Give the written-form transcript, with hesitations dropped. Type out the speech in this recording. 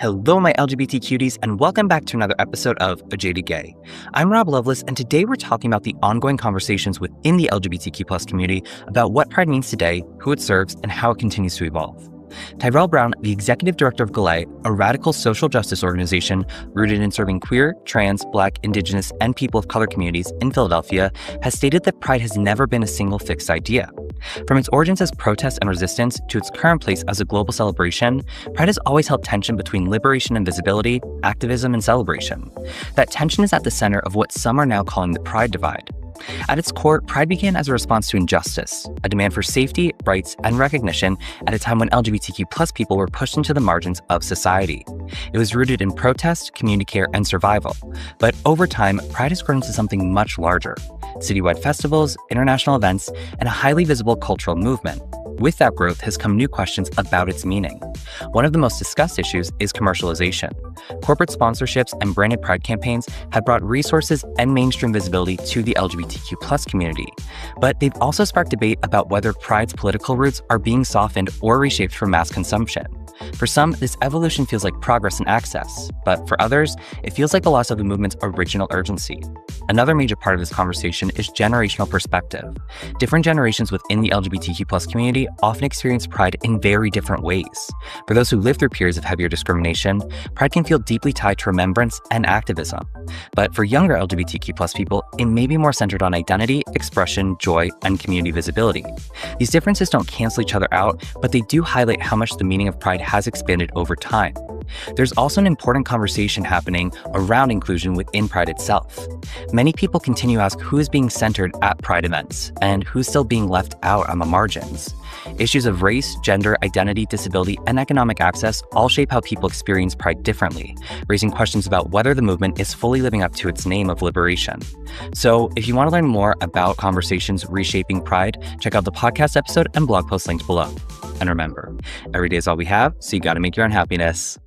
Hello, my LGBT cuties, and welcome back to another episode of A Jaded Gay. I'm Rob Lovelace, and today we're talking about the ongoing conversations within the LGBTQ+ community about what Pride means today, who it serves, and how it continues to evolve. Tyrell Brown, the executive director of Galay, a radical social justice organization rooted in serving queer, trans, Black, Indigenous, and people of color communities in Philadelphia, has stated that Pride has never been a single fixed idea. From its origins as protest and resistance to its current place as a global celebration, Pride has always held tension between liberation and visibility, activism and celebration. That tension is at the center of what some are now calling the Pride divide. At its core, Pride began as a response to injustice, a demand for safety, rights, and recognition at a time when LGBTQ+ people were pushed into the margins of society. It was rooted in protest, community care, and survival. But over time, Pride has grown into something much larger: citywide festivals, international events, and a highly visible cultural movement. With that growth has come new questions about its meaning. One of the most discussed issues is commercialization. Corporate sponsorships and branded Pride campaigns have brought resources and mainstream visibility to the LGBTQ+ community. But they've also sparked debate about whether Pride's political roots are being softened or reshaped for mass consumption. For some, this evolution feels like progress and access, but for others, it feels like the loss of the movement's original urgency. Another major part of this conversation is generational perspective. Different generations within the LGBTQ+ community often experience Pride in very different ways. For those who live through periods of heavier discrimination, Pride can feel deeply tied to remembrance and activism. But for younger LGBTQ+ people, it may be more centered on identity, expression, joy, and community visibility. These differences don't cancel each other out, but they do highlight how much the meaning of Pride has expanded over time. There's also an important conversation happening around inclusion within Pride itself. Many people continue to ask who is being centered at Pride events and who's still being left out on the margins. Issues of race, gender, identity, disability, and economic access all shape how people experience Pride differently, raising questions about whether the movement is fully living up to its name of liberation. So if you want to learn more about conversations reshaping Pride, check out the podcast episode and blog post linked below. And remember, every day is all we have, so you gotta make your own happiness.